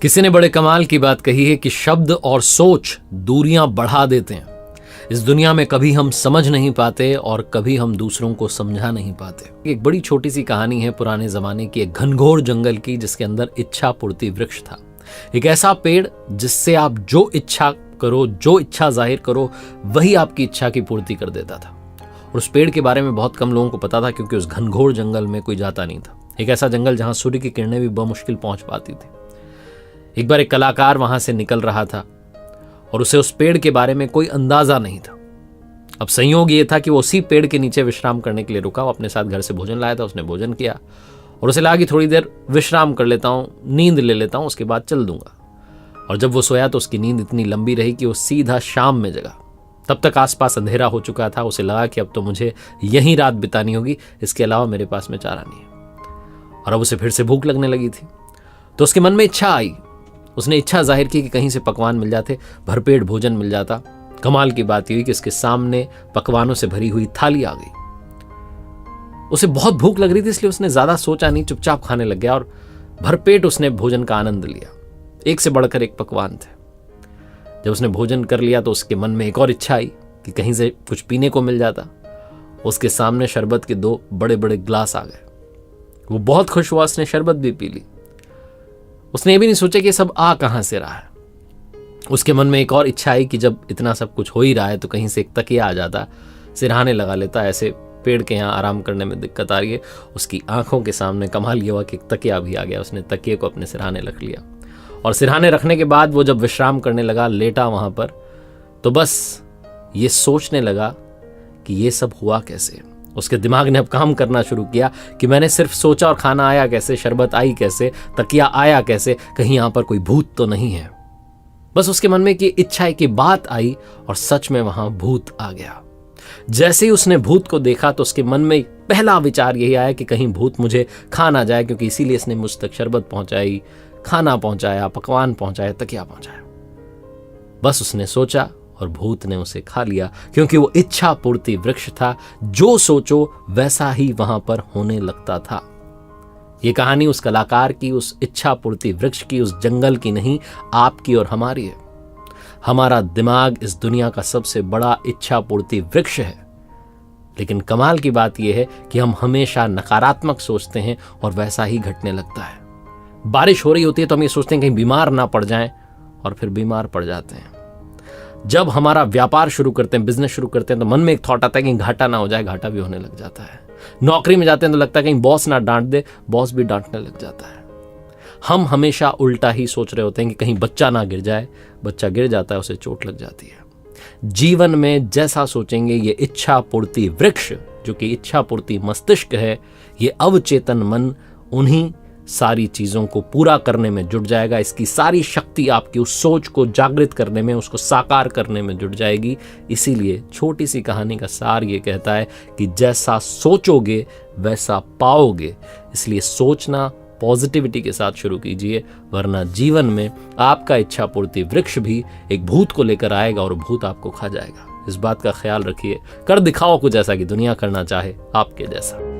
किसी ने बड़े कमाल की बात कही है कि शब्द और सोच दूरियां बढ़ा देते हैं। इस दुनिया में कभी हम समझ नहीं पाते और कभी हम दूसरों को समझा नहीं पाते। एक बड़ी छोटी सी कहानी है पुराने जमाने की, एक घनघोर जंगल की, जिसके अंदर इच्छा पूर्ति वृक्ष था। एक ऐसा पेड़ जिससे आप जो इच्छा करो, जो इच्छा जाहिर करो, वही आपकी इच्छा की पूर्ति कर देता था। और उस पेड़ के बारे में बहुत कम लोगों को पता था, क्योंकि उस घनघोर जंगल में कोई जाता नहीं था। एक ऐसा जंगल जहां सूर्य की किरणें भी बमुश्किल पहुंच पाती थी। एक बार एक कलाकार वहां से निकल रहा था और उसे उस पेड़ के बारे में कोई अंदाजा नहीं था। अब संयोग ये था कि वो उसी पेड़ के नीचे विश्राम करने के लिए रुका। वो अपने साथ घर से भोजन लाया था, उसने भोजन किया और उसे लगा कि थोड़ी देर विश्राम कर लेता हूं, नींद ले लेता हूं, उसके बाद चल दूंगा। और जब वो सोया तो उसकी नींद इतनी लंबी रही कि वो सीधा शाम में जगा। तब तक आसपास अंधेरा हो चुका था। उसे लगा कि अब तो मुझे यहीं रात बितानी होगी, इसके अलावा मेरे पास में चारा नहीं है। और अब उसे फिर से भूख लगने लगी थी, तो उसके मन में इच्छा आई। उसने इच्छा जाहिर की कि कहीं से पकवान मिल जाते, भरपेट भोजन मिल जाता। कमाल की बात यह हुई कि उसके सामने पकवानों से भरी हुई थाली आ गई। उसे बहुत भूख लग रही थी, इसलिए उसने ज्यादा सोचा नहीं, चुपचाप खाने लग गया और भरपेट उसने भोजन का आनंद लिया। एक से बढ़कर एक पकवान थे। जब उसने भोजन कर लिया तो उसके मन में एक और इच्छा आई कि कहीं से कुछ पीने को मिल जाता। उसके सामने शरबत के 2 बड़े बड़े ग्लास आ गए। वो बहुत खुश हुआ, उसने शरबत भी पी ली। उसने ये भी नहीं सोचा कि सब आ कहां से रहा है। उसके मन में एक और इच्छा आई कि जब इतना सब कुछ हो ही रहा है तो कहीं से एक तकिया आ जाता, सिरहाने लगा लेता। ऐसे पेड़ के यहाँ आराम करने में दिक्कत आ रही है। उसकी आंखों के सामने कमाल ये हुआ कि एक तकिया भी आ गया। उसने तकिए को अपने सिरहाने रख लिया और सिरहाने रखने के बाद वो जब विश्राम करने लगा, लेटा वहां पर, तो बस ये सोचने लगा कि ये सब हुआ कैसे। उसके दिमाग ने अब काम करना शुरू किया कि मैंने सिर्फ सोचा और खाना आया कैसे, शरबत आई कैसे, तकिया आया कैसे, कहीं यहां पर कोई भूत तो नहीं है। बस उसके मन में कि इच्छा है कि बात आई और सच में वहां भूत आ गया। जैसे ही उसने भूत को देखा तो उसके मन में पहला विचार यही आया कि कहीं भूत मुझे खा ना जाए, क्योंकि इसीलिए इसने मुझ तक शरबत पहुंचाई, खाना पहुंचाया, पकवान पहुंचाया, तकिया पहुंचाया। बस उसने सोचा और भूत ने उसे खा लिया, क्योंकि वो इच्छा पूर्ति वृक्ष था। जो सोचो वैसा ही वहां पर होने लगता था। ये कहानी उस कलाकार की, उस इच्छा पूर्ति वृक्ष की, उस जंगल की नहीं, आपकी और हमारी है। हमारा दिमाग इस दुनिया का सबसे बड़ा इच्छा पूर्ति वृक्ष है। लेकिन कमाल की बात यह है कि हम हमेशा नकारात्मक सोचते हैं और वैसा ही घटने लगता है। बारिश हो रही होती है तो हम ये सोचते हैं कहीं बीमार ना पड़ जाएं, और फिर बीमार पड़ जाते हैं। जब हमारा व्यापार शुरू करते हैं, बिजनेस शुरू करते हैं, तो मन में एक थॉट आता है कि घाटा ना हो जाए, घाटा भी होने लग जाता है। नौकरी में जाते हैं तो लगता है कहीं बॉस ना डांट दे, बॉस भी डांटने लग जाता है। हम हमेशा उल्टा ही सोच रहे होते हैं कि कहीं बच्चा ना गिर जाए, बच्चा गिर जाता है, उसे चोट लग जाती है। जीवन में जैसा सोचेंगे, ये इच्छा पूर्ति वृक्ष, जो कि इच्छा पूर्ति मस्तिष्क है, ये अवचेतन मन उन्हीं सारी चीजों को पूरा करने में जुट जाएगा। इसकी सारी शक्ति आपकी उस सोच को जागृत करने में, उसको साकार करने में जुट जाएगी। इसीलिए छोटी सी कहानी का सार ये कहता है कि जैसा सोचोगे वैसा पाओगे। इसलिए सोचना पॉजिटिविटी के साथ शुरू कीजिए, वरना जीवन में आपका इच्छा पूर्ति वृक्ष भी एक भूत को लेकर आएगा और भूत आपको खा जाएगा। इस बात का ख्याल रखिए। कर दिखाओ कुछ ऐसा कि दुनिया करना चाहे आपके जैसा।